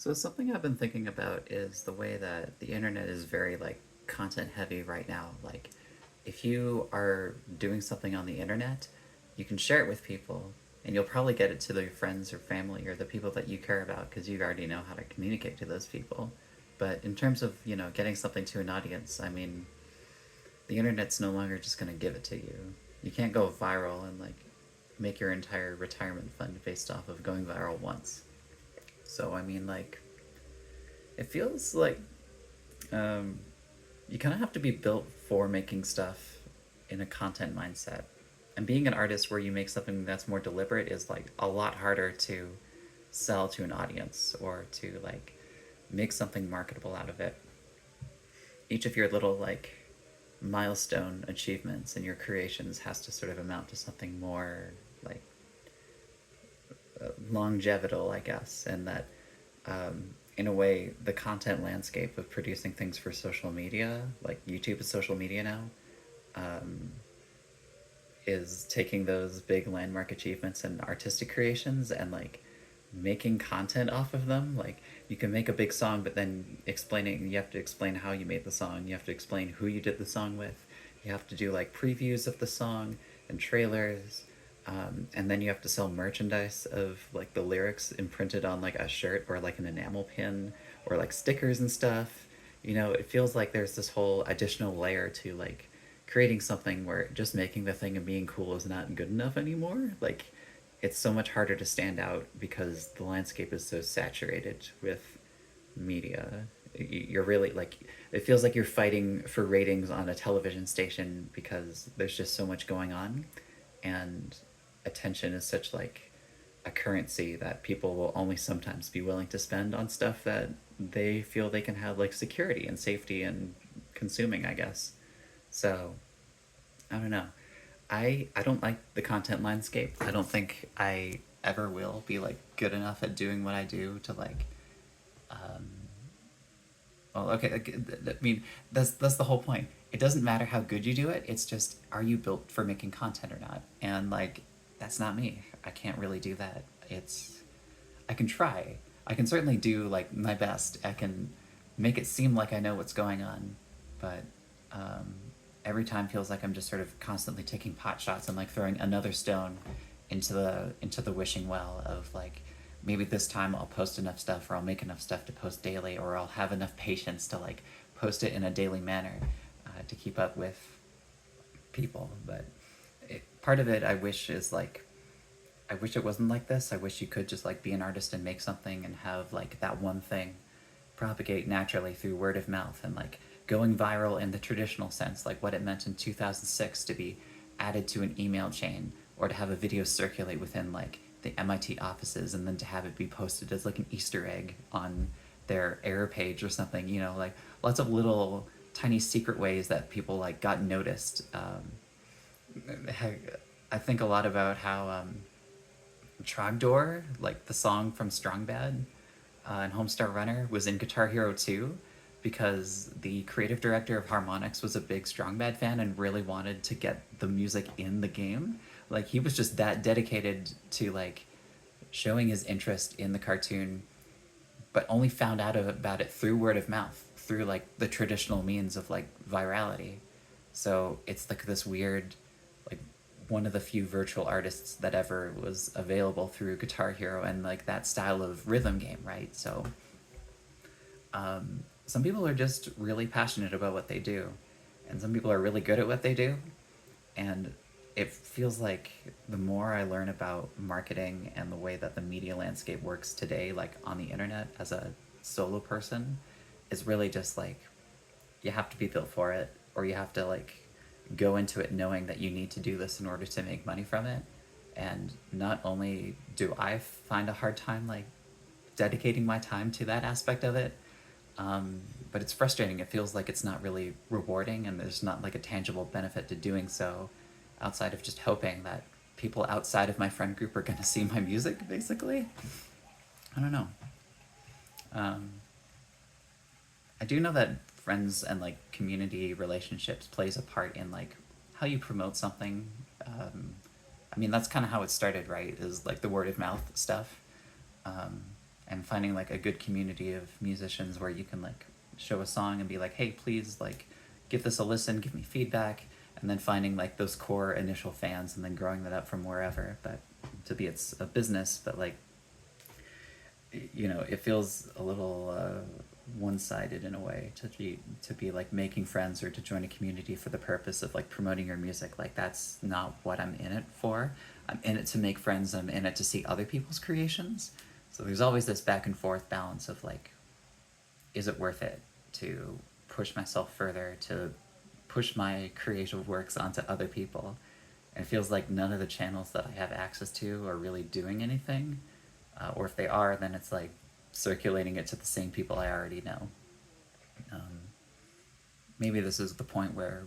So something I've been thinking about is the way that the internet is very like content heavy right now. Like if you are doing something on the internet, you can share it with people and you'll probably get it to your friends or family or the people that you care about because you already know how to communicate to those people. But in terms of, getting something to an audience, I mean, the internet's no longer just going to give it to you. You can't go viral and like make your entire retirement fund based off of going viral once. So I mean, like, it feels like um, you kind of have to be built for making stuff in a content mindset. And being an artist where you make something that's more deliberate is like a lot harder to sell to an audience or to like make something marketable out of it. Each of your little like milestone achievements and your creations has to sort of amount to something more like longevital, I guess, and that in a way, the content landscape of producing things for social media, like YouTube is social media now, is taking those big landmark achievements and artistic creations and like making content off of them. Like you can make a big song, but then explaining, you have to explain how you made the song. You have to explain who you did the song with. You have to do like previews of the song and trailers. And then you have to sell merchandise of like the lyrics imprinted on like a shirt or like an enamel pin or like stickers and stuff. It feels like there's this whole additional layer to like creating something where just making the thing and being cool is not good enough anymore. Like it's so much harder to stand out because the landscape is so saturated with media. You're really like, it feels like you're fighting for ratings on a television station because there's just so much going on, and attention is such like a currency that people will only sometimes be willing to spend on stuff that they feel they can have like security and safety and consuming, I guess. So I don't know. I don't like the content landscape. I don't think I ever will be like good enough at doing what I do to like. Well, okay. I mean, that's the whole point. It doesn't matter how good you do it. It's just, are you built for making content or not? And like, that's not me. I can't really do that. I can try. I can certainly do like my best. I can make it seem like I know what's going on, but um, every time feels like I'm just sort of constantly taking pot shots and like throwing another stone into the wishing well of like, maybe this time I'll post enough stuff or I'll make enough stuff to post daily or I'll have enough patience to like post it in a daily manner to keep up with people. But part of it I wish is like, I wish it wasn't like this. I wish you could just like be an artist and make something and have like that one thing propagate naturally through word of mouth and like going viral in the traditional sense, like what it meant in 2006 to be added to an email chain or to have a video circulate within like the MIT offices and then to have it be posted as like an Easter egg on their error page or something, like lots of little tiny secret ways that people like got noticed. I think a lot about how Trogdor, like the song from Strong Bad and Homestar Runner, was in Guitar Hero 2 because the creative director of Harmonix was a big Strong Bad fan and really wanted to get the music in the game. Like he was just that dedicated to like showing his interest in the cartoon, but only found out about it through word of mouth, through like the traditional means of like virality. So it's like this weird, like one of the few virtual artists that ever was available through Guitar Hero and like that style of rhythm game, right? So some people are just really passionate about what they do, and some people are really good at what they do. And it feels like the more I learn about marketing and the way that the media landscape works today, like on the internet as a solo person, is really just like you have to be built for it, or you have to like go into it knowing that you need to do this in order to make money from it. And not only do I find a hard time like dedicating my time to that aspect of it, but it's frustrating. It feels like it's not really rewarding and there's not like a tangible benefit to doing so outside of just hoping that people outside of my friend group are going to see my music, basically. I don't know. Um, I do know that friends and like community relationships plays a part in like how you promote something. I mean, that's kind of how it started, right? Is like the word of mouth stuff. Um, and finding like a good community of musicians where you can like show a song and be like, hey, please like give this a listen, give me feedback, and then finding like those core initial fans and then growing that up from wherever. But to be it's a business, but like, you know, it feels a little one-sided in a way to be like making friends or to join a community for the purpose of like promoting your music. Like that's not what I'm in it for. I'm in it to make friends. I'm in it to see other people's creations. So there's always this back and forth balance of like, is it worth it to push myself further, to push my creative works onto other people? And it feels like none of the channels that I have access to are really doing anything. Or if they are, then it's like circulating it to the same people I already know. Maybe this is the point where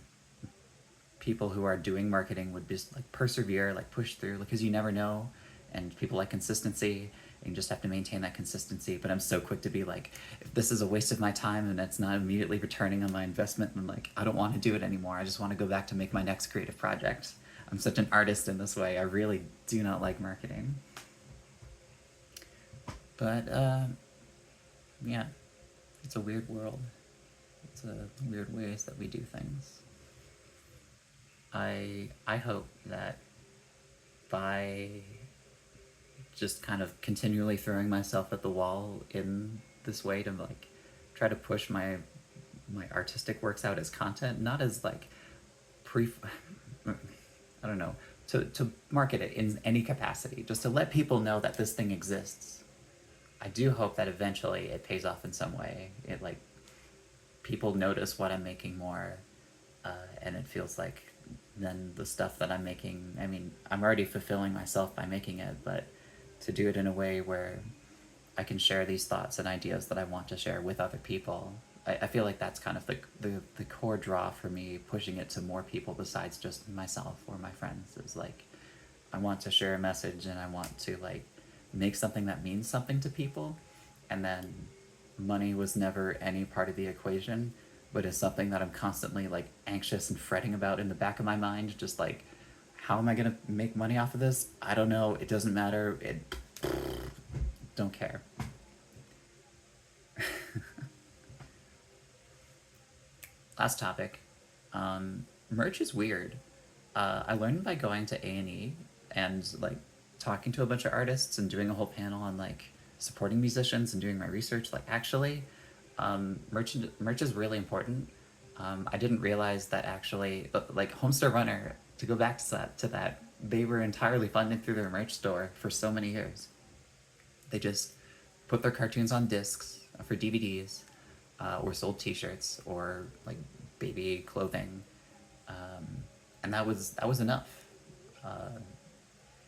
people who are doing marketing would just like persevere, like push through, because you never know, and people like consistency, and you just have to maintain that consistency. But I'm so quick to be like, if this is a waste of my time and it's not immediately returning on my investment, then like I don't want to do it anymore. I just want to go back to make my next creative project. I'm such an artist in this way. I really do not like marketing. But yeah, it's a weird world. It's a weird ways that we do things. I hope that by just kind of continually throwing myself at the wall in this way to like try to push my artistic works out as content, not as like I don't know, to market it in any capacity, just to let people know that this thing exists. I do hope that eventually it pays off in some way. It like people notice what I'm making more, and it feels like then the stuff that I'm making, I mean, I'm already fulfilling myself by making it, but to do it in a way where I can share these thoughts and ideas that I want to share with other people, I feel like that's kind of the core draw for me, pushing it to more people besides just myself or my friends, is like, I want to share a message and I want to like make something that means something to people. And then money was never any part of the equation, but is something that I'm constantly like anxious and fretting about in the back of my mind, just like, how am I gonna make money off of this? I don't know, it doesn't matter, don't care. Last topic. Merch is weird. I learned by going to A&E and like talking to a bunch of artists and doing a whole panel on like supporting musicians and doing my research, like actually merch is really important. I didn't realize that actually, like Homestar Runner, to go back to that, they were entirely funded through their merch store for so many years. They just put their cartoons on discs for DVDs, or sold T-shirts or like baby clothing, and that was enough.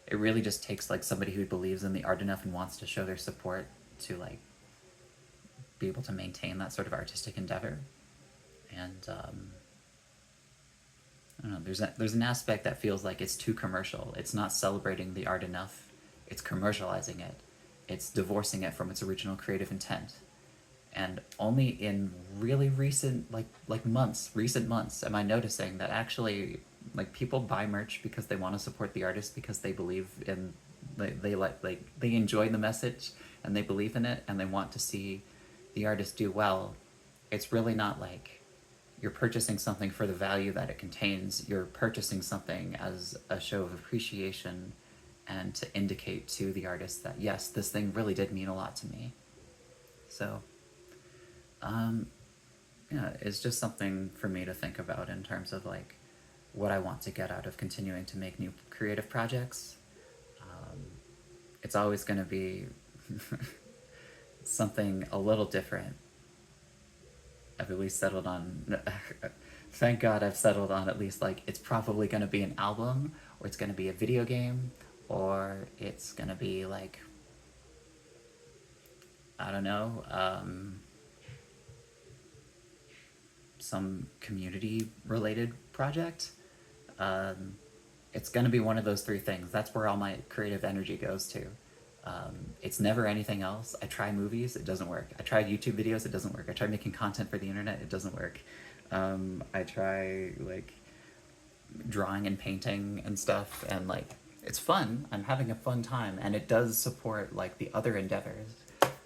It really just takes like somebody who believes in the art enough and wants to show their support to like be able to maintain that sort of artistic endeavor. And I don't know, there's an aspect that feels like it's too commercial. It's not celebrating the art enough. It's commercializing it. It's divorcing it from its original creative intent. And only in really recent months am I noticing that actually like people buy merch because they want to support the artist, because they believe in they enjoy the message and they believe in it and they want to see the artist do well. It's really not like you're purchasing something for the value that it contains. You're purchasing something as a show of appreciation and to indicate to the artist that yes, this thing really did mean a lot to me. So yeah, it's just something for me to think about in terms of like what I want to get out of continuing to make new creative projects. It's always going to be something a little different. I've at least settled on, thank God I've settled on at least like it's probably going to be an album, or it's going to be a video game, or it's going to be like, I don't know, some community related project. It's going to be one of those three things. That's where all my creative energy goes to. It's never anything else. I try movies, it doesn't work. I try YouTube videos, it doesn't work. I try making content for the internet, it doesn't work. I try like drawing and painting and stuff, and like it's fun. I'm having a fun time, and it does support like the other endeavors.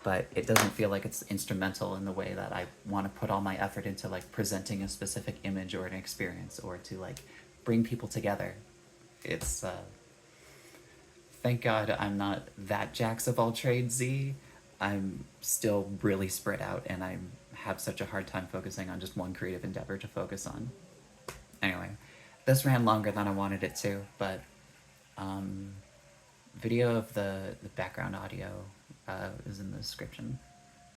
but it doesn't feel like it's instrumental in the way that I want to put all my effort into like presenting a specific image or an experience or to like bring people together. It's thank God I'm not that jacks of all trades Z. I'm still really spread out and I have such a hard time focusing on just one creative endeavor to focus on. Anyway, this ran longer than I wanted it to, but video of the background audio is in the description.